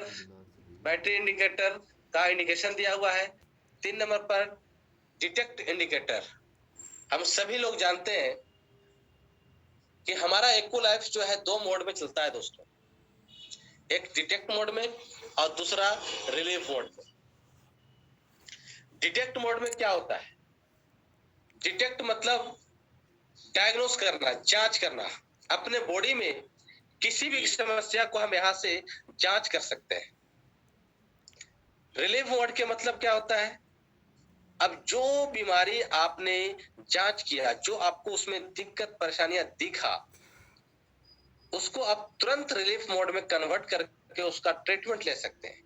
Indicator, battery indicator का indication दिया हुआ है। 3 नंबर पर डिटेक्ट इंडिकेटर। हम सभी लोग जानते हैं कि हमारा इक्को लाइफ जो है 2 मोड में चलता है दोस्तों, एक डिटेक्ट मोड में और दूसरा रिलीफ मोड में। डिटेक्ट मोड में क्या होता है? डिटेक्ट मतलब डायग्नोस करना, जांच करना। अपने बॉडी में किसी भी समस्या को हम यहां से जांच कर सकते हैं। रिलीफ मोड के मतलब क्या होता है? अब जो बीमारी आपने जांच किया, जो आपको उसमें दिक्कत परेशानियां दिखा, उसको आप तुरंत रिलीफ मोड में कन्वर्ट करके उसका ट्रीटमेंट ले सकते हैं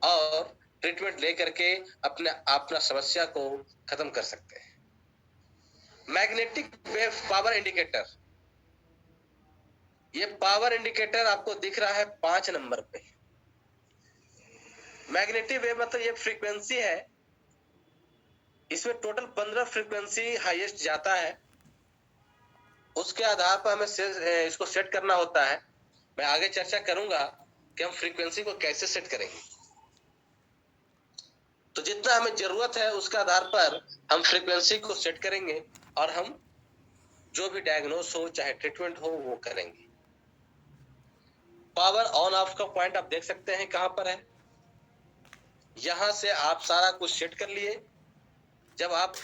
और ट्रीटमेंट लेकर के अपना समस्या को खत्म कर सकते हैं। मैग्नेटिक वेव पावर इंडिकेटर, ये पावर इंडिकेटर आपको दिख रहा है 5 नंबर पे। मैग्नेटिक वेव मतलब ये फ्रीक्वेंसी है, इसमें टोटल 15 फ्रीक्वेंसी हाईएस्ट जाता है। उसके आधार पर हमें इसको सेट करना होता है। मैं आगे चर्चा करूंगा कि हम फ्रीक्वेंसी को कैसे सेट करेंगे। तो जितना हमें जरूरत है उसके आधार पर हम फ्रीक्वेंसी को सेट करेंगे और हम जो भी डायग्नोस हो चाहे ट्रीटमेंट हो वो करेंगे। पावर ऑन ऑफ का पॉइंट आप देख सकते हैं कहां पर है। यहां से आप सारा कुछ सेट कर लिए। जब आप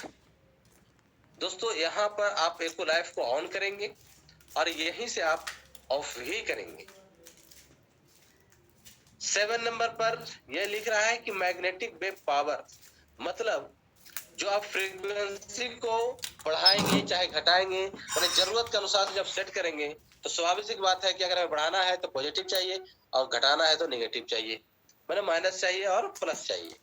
दोस्तों यहां पर आप इक्को लाइफ को ऑन करेंगे और यहीं से आप ऑफ ही करेंगे। 7 नंबर पर यह लिख रहा है कि मैग्नेटिक वेव पावर मतलब जो आप फ्रीक्वेंसी को बढ़ाएंगे चाहे घटाएंगे, मैंने जरूरत के अनुसार जब सेट करेंगे तो स्वाभाविक सी बात है कि अगर हमें बढ़ाना है तो पॉजिटिव चाहिए और घटाना है तो नेगेटिव चाहिए, मैंने माइनस चाहिए और प्लस चाहिए।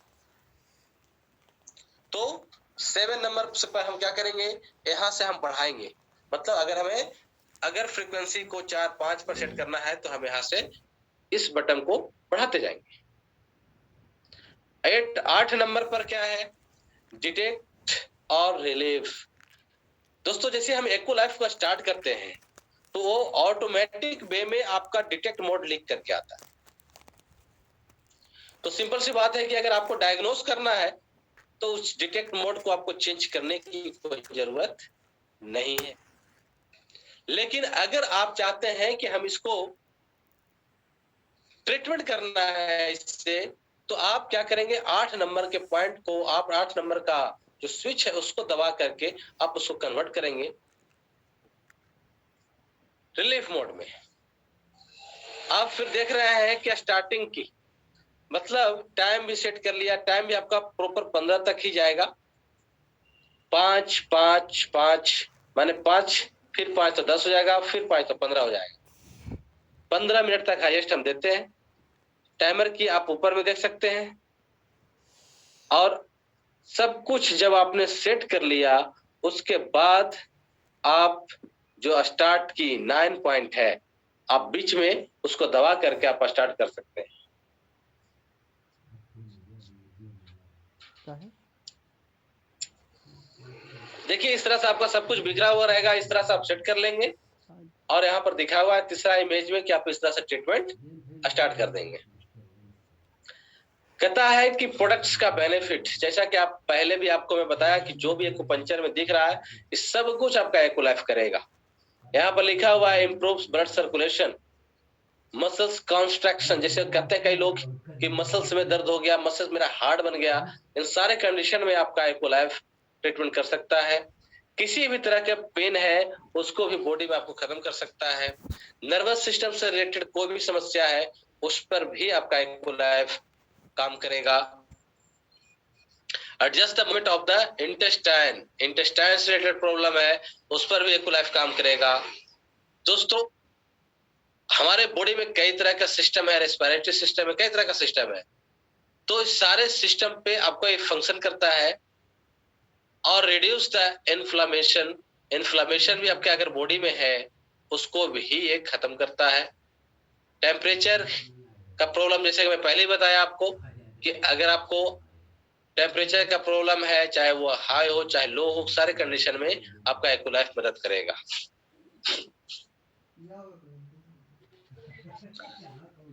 तो 7 नंबर पर हम क्या करेंगे, यहां से हम बढ़ाएंगे। मतलब अगर फ्रीक्वेंसी को 4-5 पर सेट करना है तो हम यहां से इस बटन को बढ़ाते जाएंगे। 8 नंबर पर क्या है, डिटेक्ट और रिलीफ। दोस्तों जैसे हम इक्को लाइफ को स्टार्ट करते हैं तो वो ऑटोमेटिक वे में आपका डिटेक्ट मोड लिख करके आता है। तो सिंपल सी बात है कि अगर आपको डायग्नोस करना है तो उस डिटेक्ट मोड को आपको चेंज करने की कोई जरूरत नहीं है। लेकिन अगर आप चाहते हैं कि हम इसको ट्रीटमेंट करना है इससे, तो आप क्या करेंगे, 8 नंबर के पॉइंट को आप 8 नंबर का जो स्विच है उसको दबा करके आप उसको कन्वर्ट करेंगे रिलीफ मोड में। आप फिर देख रहे हैं कि स्टार्टिंग की मतलब टाइम भी सेट कर लिया, टाइम भी आपका प्रॉपर 15 तक ही जाएगा। 5 5 5 माने 5 फिर 5 तो 10 हो जाएगा, फिर 5 तो 15 हो जाएगा। 15 मिनट तक हाईएस्ट हम देते हैं। टाइमर की आप ऊपर में देख सकते हैं। और सब कुछ जब आपने सेट कर लिया उसके बाद आप जो स्टार्ट की 9 पॉइंट है आप बीच में उसको दबा करके आप स्टार्ट कर सकते हैं। देखिए इस तरह से आपका सब कुछ बिखरा हुआ रहेगा, इस तरह से आप सेट कर लेंगे और यहाँ पर दिखा हुआ है तीसरा इमेज में कि आप इस तरह से ट्रीटमेंट स्टार्ट कर देंगे। कहता है कि प्रोडक्ट्स का बेनिफिट, जैसा कि आप पहले भी आपको मैं बताया कि जो भी एक्यूपंक्चर में दिख रहा है इस सब कुछ आपका इक्को लाइफ करेगा। यहाँ पर लिखा हुआ है improves blood circulation, muscles construction, जैसे कहते हैं कई लोग कि मसल्स में दर्द हो गया, मसल्स मेरा हार्ड बन गया, इन सारे कंडीशन में आपका इक्को लाइफ ट्रीटमेंट कर सकता है। किसी भी तरह का पेन है उसको भी बॉडी में आपको खत्म कर सकता है। नर्वस सिस्टम से रिलेटेड कोई भी समस्या है उस पर भी आपका इक्को लाइफ काम करेगा। Adjust the movement of the intestine से रिलेटेड प्रॉब्लम है उस पर भी इक्को लाइफ काम करेगा। दोस्तों हमारे बॉडी में कई तरह का सिस्टम है, रेस्पिरेटरी सिस्टम है, कई तरह का सिस्टम है, तो इस सारे सिस्टम पे आपको एक फंक्शन करता है और रिड्यूस द इन्फ्लामेशन भी आपके अगर बॉडी में है उसको भी ये खत्म करता है। टेम्परेचर का प्रॉब्लम, जैसे कि मैं पहले ही बताया आपको कि अगर आपको टेम्परेचर का प्रॉब्लम है चाहे वो हाई हो चाहे लो हो, सारे कंडीशन में आपका इक्को लाइफ मदद करेगा।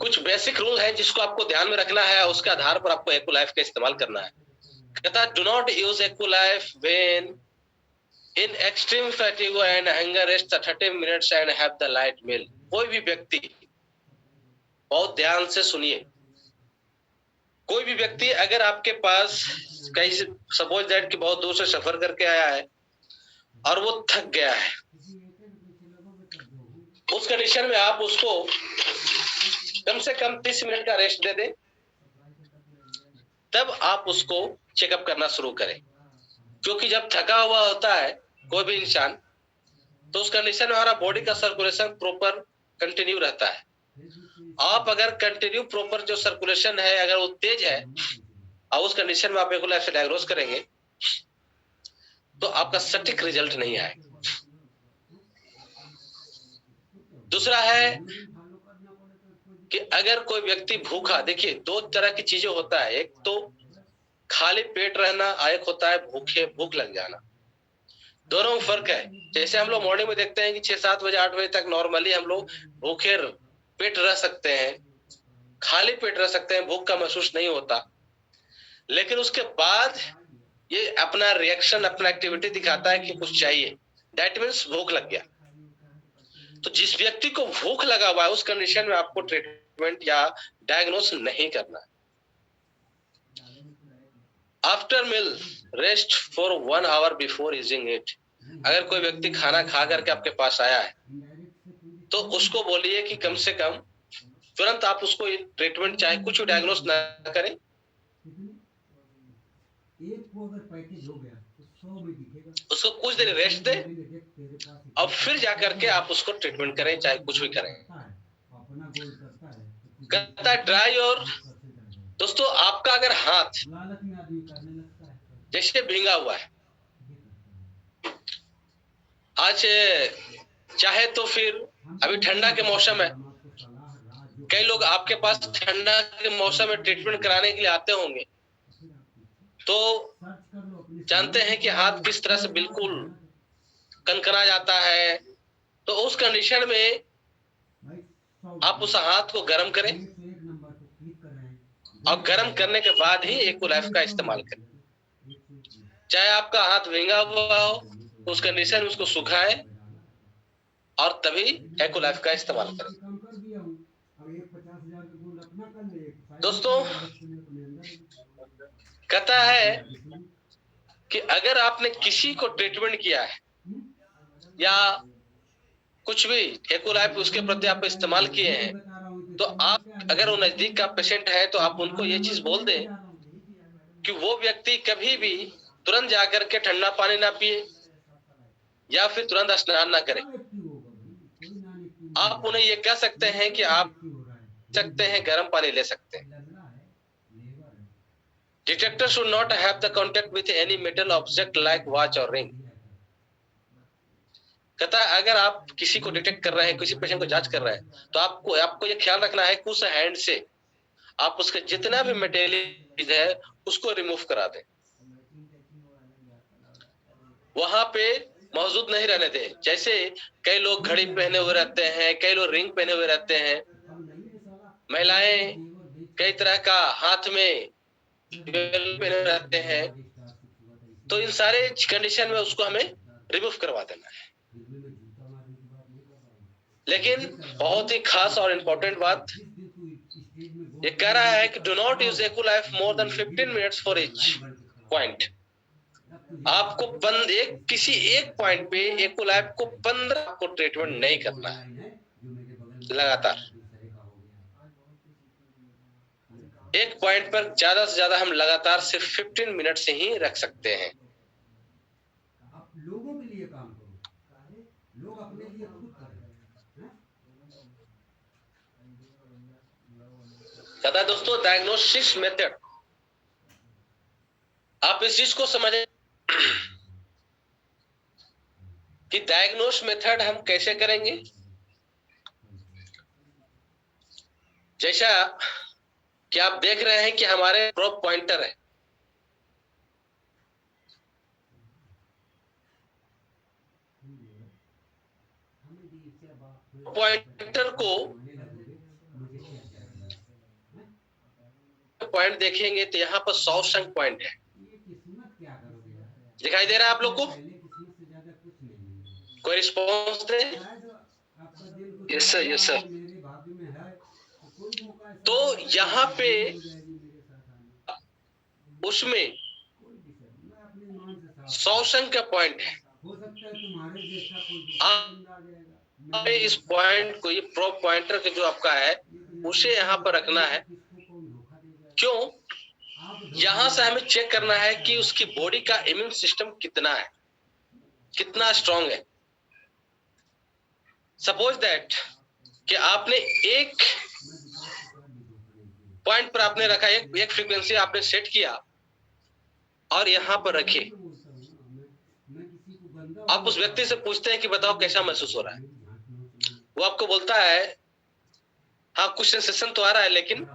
कुछ बेसिक रूल है जिसको आपको ध्यान में रखना है, उसके आधार पर आपको एक्वलाइफ का इस्तेमाल करना है। कहता है do not use Aqualife when in extreme fatigue and hunger rest 30 minutes and have the light meal. कोई भी व्यक्ति, बहुत ध्यान से सुनिए, कोई भी व्यक्ति अगर आपके पास कहीं से सपोज दैट कि बहुत दूर से सफर करके आया है और वो थक गया है, उस कंडीशन में आप उसको कम से कम 30 मिनट का रेस्ट दे दें, तब आप उसको चेकअप करना शुरू करें। क्योंकि जब थका हुआ होता है कोई भी इंसान, तो उस कंडीशन में हमारा बॉडी का सर्कुलेशन प्रॉपर कंटिन्यू रहता है। आप अगर कंटिन्यू प्रॉपर जो सर्कुलेशन है अगर वो तेज है और उस कंडीशन में आप एक्वलाइफ से डायग्नोज करेंगे तो आपका सटीक रिजल्ट नहीं आएगा। दूसरा है कि अगर कोई व्यक्ति भूखा, देखिए दो तरह की चीजें होता है, एक तो खाली पेट रहना, एक होता है भूख लग जाना। दोनों में फर्क है। जैसे हम लोग मॉर्निंग में देखते हैं कि 6-7 बजे 8 बजे तक नॉर्मली हम लोग भूखे पेट रह सकते हैं, खाली पेट रह सकते हैं, भूख का महसूस नहीं होता। लेकिन उसके बाद ये अपना रिएक्शन, अपना एक्टिविटी दिखाता है कि कुछ चाहिए, दैट मीन्स भूख लग गया। तो जिस व्यक्ति को भूख लगा हुआ है उस कंडीशन में आपको ट्रीटमेंट या डायग्नोस नहीं करना। After meal rest for 1 hour before using it. अगर कोई व्यक्ति खाना खा करके आपके पास आया है तो उसको बोलिए कि कम से कम तुरंत आप उसको ट्रीटमेंट चाहे कुछ भी डायग्नोस ना करें, उसको कुछ देर रेस्ट दे और फिर जाकर के आप उसको ट्रीटमेंट करें, चाहे कुछ भी करें। कहता है ड्राई। और दोस्तों आपका अगर हाथ जैसे भींगा हुआ है, आज चाहे तो फिर अभी ठंडा के मौसम है, कई लोग आपके पास ठंडा के मौसम में ट्रीटमेंट कराने के लिए आते होंगे, तो जानते हैं कि हाथ किस तरह से बिल्कुल कनकना जाता है। तो उस कंडीशन में आप उस हाथ को गर्म करें और गर्म करने के बाद ही एक्वलाइफ का इस्तेमाल करें। चाहे आपका हाथ भींगा हुआ हो तो उस कंडीशन में उसको सुखाएं और तभी एक्वलाइफ का इस्तेमाल करें। दोस्तों कहता है कि अगर आपने किसी को ट्रीटमेंट किया है या कुछ भी एक्वलाइफ उसके प्रति आप इस्तेमाल किए हैं, तो आप अगर वो नजदीक का पेशेंट है तो आप उनको ये चीज बोल दें कि वो व्यक्ति कभी भी तुरंत जाकर के ठंडा पानी ना पिए या फिर तुरंत स्नान ना करें। आप उन्हें ये कह सकते हैं कि आप सकते हैं गर्म पानी ले सकते हैं। Detector should not have the contact with any metal object like watch और रिंग। कहता है अगर आप किसी को डिटेक्ट कर रहे हैं, किसी पेशेंट को जांच कर रहे हैं, तो आपको ये ख्याल रखना है कि उस हैंड से आप उसके जितना भी मटेरियल है उसको रिमूव करा दें, वहां पे मौजूद नहीं रहने दें। जैसे कई लोग घड़ी पहने हुए रहते हैं, कई लोग रिंग पहने हुए रहते हैं, महिलाएं कई तरह का हाथ में पहने रहते हैं, तो इन सारे कंडीशन में उसको हमें रिमूव करवा देना है। लेकिन बहुत ही खास और इंपॉर्टेंट बात ये कह रहा है कि do not use Aqualife more than 15 minutes for each point. आपको किसी एक पॉइंट पे एक्वलाइफ को 15 को ट्रीटमेंट नहीं करना है लगातार। एक पॉइंट पर ज्यादा से ज्यादा हम लगातार सिर्फ 15 मिनट से ही रख सकते हैं। आप लोगों के लिए काम करो, लोग अपने लिए खुद करें। कहता दोस्तों डायग्नोसिस मेथड, आप इस चीज को समझें कि डायग्नोस मेथड हम कैसे करेंगे। जैसा कि आप देख रहे हैं कि हमारे प्रोब पॉइंटर है, पॉइंटर को पॉइंट देखेंगे तो यहाँ पर शॉशैंक पॉइंट है, ये किस्मत क्या करोगे यार, दिखाई दे रहा है आप लोग को? पहले किस्मत से ज्यादा कुछ नहीं है। कोई रिस्पॉन्स दे? शायद आपका दिल कुछ यस और सर, यस रहा सर। है, मेरे भाग्य में है तो कोई मौका ऐसा तो आएगा कि यहाँ पे जिंदगी हो जाएगी मेरे साथ आने। उसमें कोई भी सर, मैं अपने ईमान से साफ हूँ। शॉशैंक का पॉइंट है। हो सकता है तुम्हारे जैसा कोई दूसरा बंदा आ जाएगा, आप मेरे इस जैसा। पॉइंट को, ये प्रो पॉइंटर के जो आपका है लेकिन उसे यहाँ पर रखना है। किसको कौन धोखा देगा, क्यों? आप यहाँ से हमें चेक करना है कि उसकी बॉडी का इम्यून सिस्टम कितना है, कितना स्ट्रांग है। सपोज दैट कि आपने एक पॉइंट पर आपने रखा, एक फ्रीक्वेंसी आपने सेट किया और यहाँ पर रखे। आप उस व्यक्ति से पूछते हैं कि बताओ कैसा महसूस हो रहा है, वो आपको बोलता है हाँ कुछ सेंसेशन तो आ रहा है लेकिन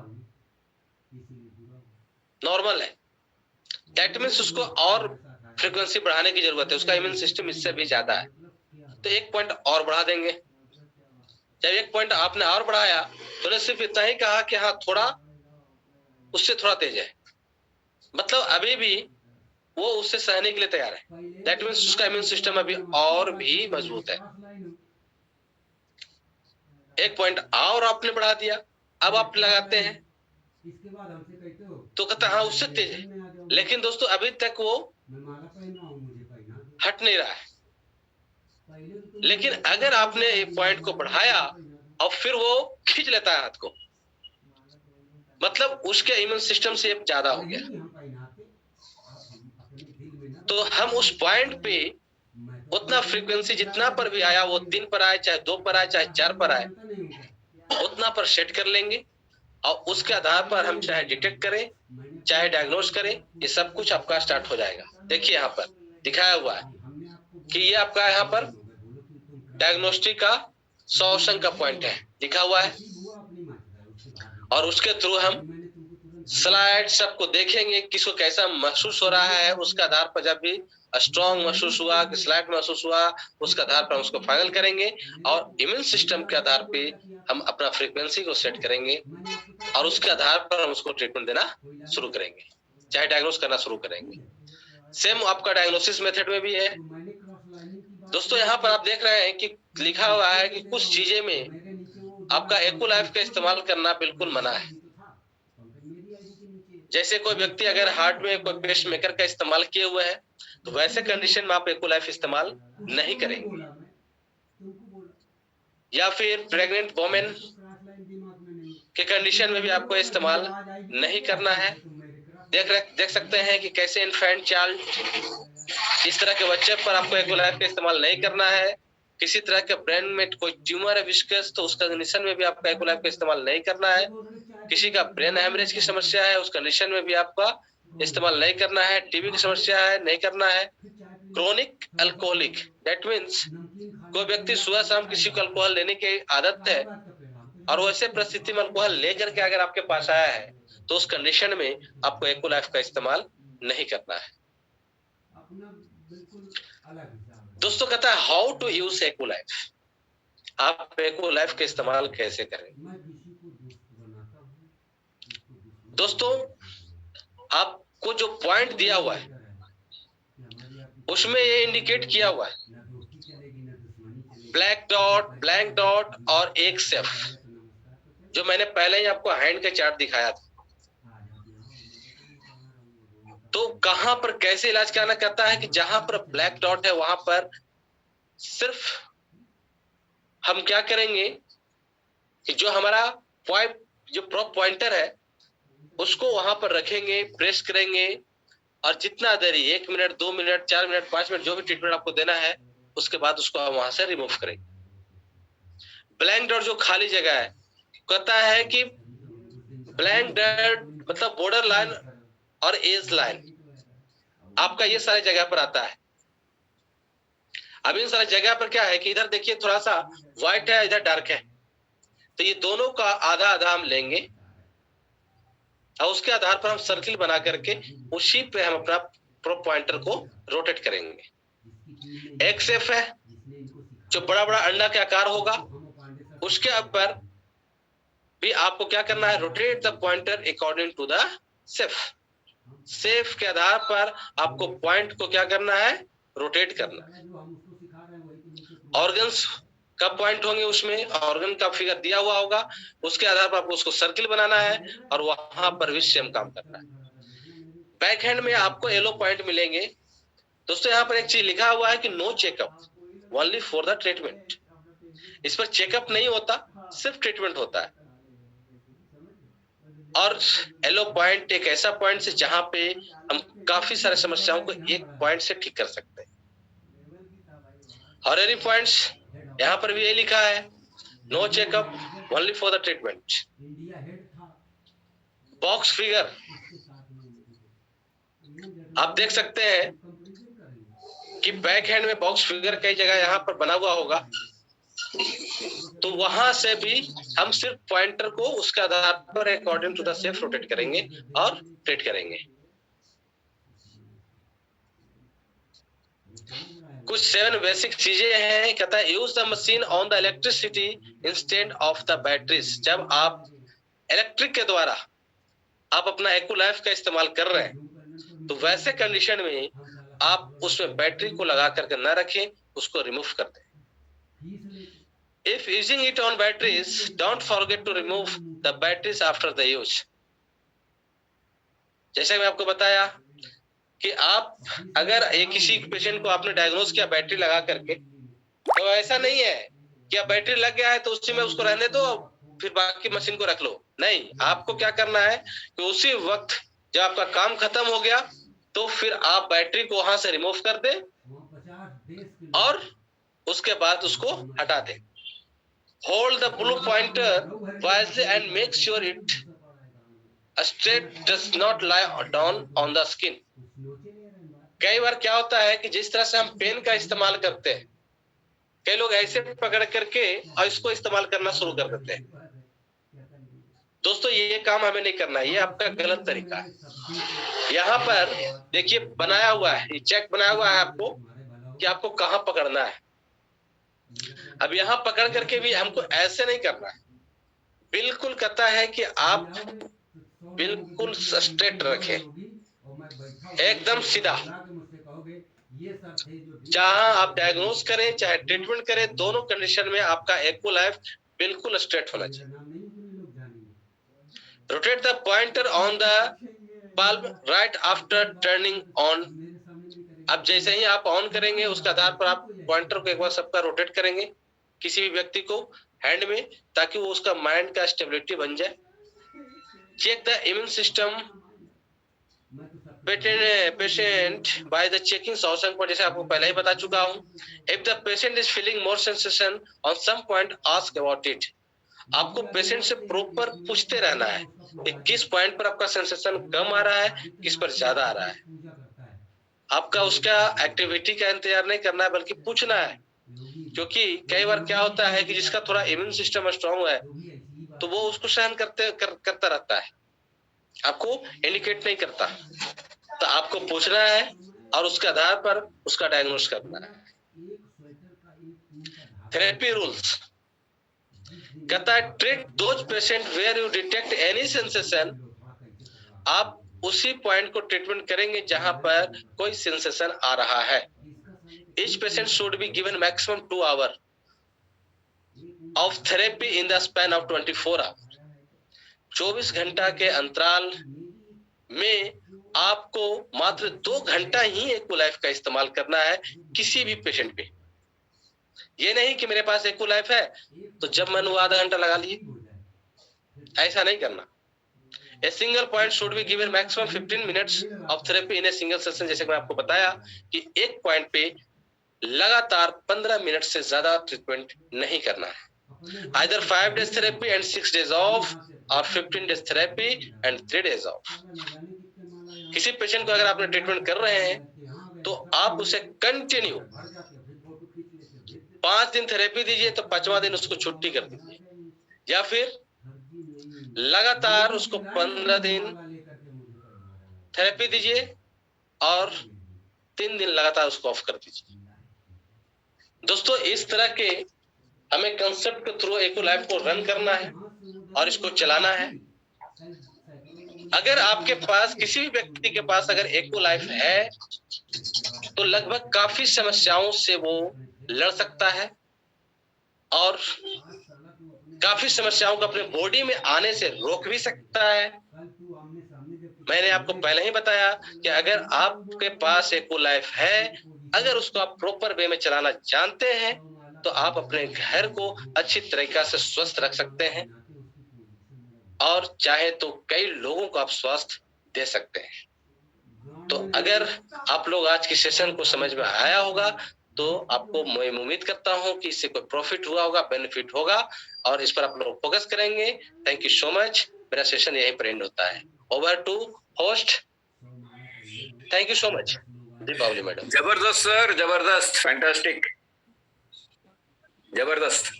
नॉर्मल है। दैट मीन्स उसको और फ्रीक्वेंसी बढ़ाने की जरूरत है, उसका इम्यून सिस्टम इससे भी ज्यादा है, तो एक पॉइंट और बढ़ा देंगे। जब एक पॉइंट आपने और बढ़ाया तो ने सिर्फ इतना ही कहा कि हाँ थोड़ा उससे थोड़ा तेज है, मतलब अभी भी वो उससे सहने के लिए तैयार है। दैट मीन्स उसका इम्यून सिस्टम अभी और भी मजबूत है। एक पॉइंट और आपने बढ़ा दिया, अब आप लगाते हैं तो कहता हाँ उससे तेज है, लेकिन दोस्तों अभी तक वो हट नहीं रहा है। लेकिन अगर आपने एक पॉइंट को बढ़ाया और फिर वो खींच लेता है हाथ को, मतलब उसके इम्यून सिस्टम से ज्यादा हो गया। तो हम उस पॉइंट पे उतना फ्रीक्वेंसी जितना पर भी आया, वो 3 पर आए, चाहे 2 पर आए, चाहे 4 पर आए, उतना पर सेट कर लेंगे और उसके आधार पर हम चाहे डिटेक्ट करें चाहे डायग्नोस करें, ये सब कुछ आपका स्टार्ट हो जाएगा। देखिए यहाँ पर दिखाया हुआ है कि ये आपका यहाँ पर डायग्नोस्टिक का शॉशैंक का पॉइंट है, लिखा हुआ है। और उसके थ्रू हम स्लाइड सबको देखेंगे, किसको कैसा महसूस हो रहा है, उसका आधार पर जब भी स्ट्रॉन्ग महसूस हुआ कि स्लाइड महसूस हुआ, उसका आधार पर उसको फाइनल करेंगे और इम्यून सिस्टम के आधार पे हम अपना फ्रीक्वेंसी को सेट करेंगे और उसके आधार पर हम उसको ट्रीटमेंट देना शुरू करेंगे, चाहे डायग्नोस करना शुरू करेंगे। सेम आपका डायग्नोसिस मेथड में भी है। दोस्तों यहाँ पर आप देख रहे हैं कि लिखा हुआ है कि कुछ चीजें में आपका एको लाइफ का इस्तेमाल करना बिल्कुल मना है। जैसे कोई व्यक्ति अगर हार्ट में कोई पेस मेकर का इस्तेमाल किए हुए है तो वैसे कंडीशन में आप एको लाइफ इस्तेमाल नहीं करेंगे, या फिर प्रेग्नेंट वोमेन के कंडीशन में भी आपको इस्तेमाल नहीं करना है। देख सकते हैं कि कैसे इन्फेंट चाइल्ड, इस तरह के बच्चे पर आपको एको लाइफ का इस्तेमाल नहीं करना है। किसी तरह के ब्रेन में कोई ट्यूमर है विस्कस, तो उस कंडीशन में भी आपका एको लाइफ का इस्तेमाल नहीं करना है। किसी का ब्रेन हेमरेज की समस्या है, उस कंडीशन में भी आपका इस्तेमाल नहीं करना है। टीबी की समस्या है, नहीं करना है। क्रोनिक अल्कोहलिक, दैट मीन्स कोई व्यक्ति सुबह शाम किसी को अल्कोहल लेने की आदत है और वैसे परिस्थिति में अल्कोहल लेकर के अगर आपके पास आया है तो उस कंडीशन में आपको एको लाइफ का इस्तेमाल नहीं करना है। दोस्तों कहता है how to use Eco Life, आप एको लाइफ का इस्तेमाल कैसे करें। दोस्तों आपको जो पॉइंट दिया हुआ है उसमें ये इंडिकेट किया हुआ है ब्लैक डॉट, ब्लैंक डॉट और एक सेफ, जो मैंने पहले ही आपको हैंड का चार्ट दिखाया था। तो कहां पर कैसे इलाज करना कहता है कि जहां पर ब्लैक डॉट है वहां पर सिर्फ हम क्या करेंगे कि जो हमारा पॉइंट, जो प्रोप पॉइंटर है उसको वहां पर रखेंगे, प्रेस करेंगे और जितना देरी 1 मिनट, 2 मिनट, 4 मिनट, 5 मिनट जो भी ट्रीटमेंट आपको देना है उसके बाद उसको हम वहां से रिमूव करेंगे। ब्लैंक डॉट जो खाली जगह है कहता है कि ब्लैंक डॉट मतलब बॉर्डर लाइन और एज लाइन, आपका ये सारे जगह पर आता है। अब इन सारे जगह पर क्या है कि इधर देखिए थोड़ा सा व्हाइट है, इधर डार्क है, तो ये दोनों का आधा आधा हम लेंगे और उसके आधार पर हम सर्किल बना करके उसी पे हम अपना प्रोप पॉइंटर को रोटेट करेंगे। एक्सएफ है जो बड़ा बड़ा अंडा के आकार होगा, उसके ऊपर भी आपको क्या करना है, rotate the pointer according to the safe के आधार पर आपको पॉइंट को क्या करना है, रोटेट करना है। ऑर्गन्स का पॉइंट होंगे, उसमें ऑर्गन का फिगर दिया हुआ होगा, उसके आधार पर आपको उसको सर्किल बनाना है और वहां पर भी सेम काम करना है। बैक हैंड में आपको येलो पॉइंट मिलेंगे। दोस्तों यहाँ पर एक चीज लिखा हुआ है कि no checkup only for the treatment. इस पर चेकअप नहीं होता, सिर्फ ट्रीटमेंट होता है। और येलो पॉइंट एक ऐसा पॉइंट है जहां पे हम काफी सारे समस्याओं को एक पॉइंट से ठीक कर सकते हैं। हॉररी पॉइंट्स यहाँ पर भी ये लिखा है, no checkup only for the treatment. Box figure आप देख सकते हैं कि बैक हैंड में बॉक्स फिगर कई जगह यहाँ पर बना हुआ होगा, तो वहां से भी हम सिर्फ पॉइंटर को उसके आधार पर according to the safe rotate करेंगे और ट्रीट करेंगे। कुछ 7 बेसिक चीजें हैं। कहता है use the machine on the electricity instead of the batteries. जब आप इलेक्ट्रिक के द्वारा आप अपना एक्यूलाइफ का इस्तेमाल कर रहे हैं, तो वैसे कंडीशन में आप उसमें बैटरी को लगा करके न रखें, उसको रिमूव कर दें। If using it on batteries, don't forget to remove the batteries after the use. जैसे मैं आपको बताया कि आप अगर एक किसी पेशेंट को आपने डायग्नोज किया बैटरी लगा करके, तो ऐसा नहीं है कि अब बैटरी लग गया है तो उसी में उसको रहने दो, फिर बाकी मशीन को रख लो। नहीं, आपको क्या करना है कि उसी वक्त जब आपका काम खत्म हो गया तो फिर आप बैटरी को वहां से रिमूव कर दें और उसके बाद उसको हटा दें। Hold the blue pointer wisely and make sure it straight does not lie down on the skin. कई बार क्या होता है कि जिस तरह से हम पेन का इस्तेमाल करते हैं, कई लोग ऐसे पकड़ करके और इसको इस्तेमाल करना शुरू कर देते हैं। दोस्तों ये काम हमें नहीं करना है, ये आपका गलत तरीका है। यहाँ पर देखिए बनाया हुआ है, ये चेक बनाया हुआ है आपको कि आपको कहाँ पकड़ना है। अब यहाँ पकड़ करके भी हमको ऐसे नहीं करना है, बिल्कुल कहता है कि आप बिल्कुल स्ट्रेट रखें, एकदम सीधा। जहां आप डायग्नोज करें चाहे ट्रीटमेंट करें, दोनों कंडीशन में आपका एक्यूलाइफ बिल्कुल स्ट्रेट होना चाहिए। Rotate the pointer on the palm right after turning on. अब जैसे ही आप ऑन करेंगे उसके आधार पर आप पॉइंटर को एक बार सबका रोटेट करेंगे किसी भी व्यक्ति को हैंड में, ताकि वो उसका माइंड का स्टेबिलिटी बन जाए। Check the immune system patient by the checking सॉसंग पर, जैसे आपको पहले ही बता चुका हूं। If the patient is feeling more sensation on some point ask about it. आपको पेशेंट से प्रॉपर पूछते रहना है कि किस पॉइंट पर आपका सेंसेशन कम आ रहा है, किस पर ज्यादा आ रहा है। आपका उसका एक्टिविटी का इंतजार नहीं करना है, बल्कि पूछना है। क्योंकि कई बार क्या होता है कि जिसका थोड़ा इम्यून सिस्टम स्ट्रांग है तो वो उसको सहन करता रहता है, आपको इंडिकेट नहीं करता। तो आपको पूछना है और उसके आधार पर उसका डायग्नोस करना है। थेरेपी रूल्स कहता है treat those patient where you detect any sensation. आप उसी पॉइंट को ट्रीटमेंट करेंगे जहां पर कोई सेंसेशन आ रहा है। Each patient should be given maximum 2 hours of therapy in the span of 24 hours. 24 घंटा के अंतराल में आपको मात्र 2 घंटा ही एक्यूलाइफ का इस्तेमाल करना है किसी भी पेशेंट पे। ये नहीं कि मेरे पास एक्यूलाइफ है तो जब मन वो आधा घंटा लगा लिए, ऐसा नहीं करना। A single point should be given maximum 15 minutes of therapy in a single session। जैसे मैं आपको बताया कि एक पॉइंट पे लगातार 15 मिनट से ज्यादा ट्रीटमेंट नहीं करना है। Either 5 days therapy and 6 days off or 15 days therapy and 3 days off। किसी पेशेंट को अगर आपने ट्रीटमेंट कर रहे हैं तो आप उसे कंटिन्यू 5 दिन थेरेपी दीजिए तो 5वां दिन उसको छुट्टी कर दीजिए, या फिर लगातार उसको 15 दिन थेरेपी दीजिए और 3 दिन लगातार उसको ऑफ कर दीजिए। दोस्तों इस तरह के हमें कंसेप्ट के थ्रू एक्यूलाइफ को रन करना है और इसको चलाना है। अगर आपके पास किसी भी व्यक्ति के पास अगर एको लाइफ है तो लगभग काफी समस्याओं से वो लड़ सकता है और काफी समस्याओं को अपने बॉडी में आने से रोक भी सकता है। मैंने आपको पहले ही बताया कि अगर आपके पास एको लाइफ है, अगर उसको आप प्रॉपर वे में चलाना जानते हैं तो आप अपने घर को अच्छी तरीका से स्वस्थ रख सकते हैं और चाहे तो कई लोगों को आप स्वास्थ्य दे सकते हैं। तो अगर आप लोग आज की सेशन को समझ में आया होगा तो आपको मैं उम्मीद करता हूं कि इससे कोई प्रॉफिट हुआ होगा, बेनिफिट होगा और इस पर आप लोग फोकस करेंगे। Thank you so much. मेरा सेशन यहीं पर एंड होता है। Over to host. Thank you so much Deepawali madam. जबरदस्त सर, जबरदस्त, फैंटास्टिक, जबरदस्त।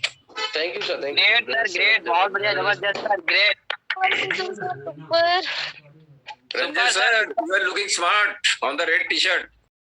Thank you sir. Thank great sir, great, बहुत बढ़िया, जबरदस्त sir, great. Ranjan sir, you are looking smart on the red t-shirt.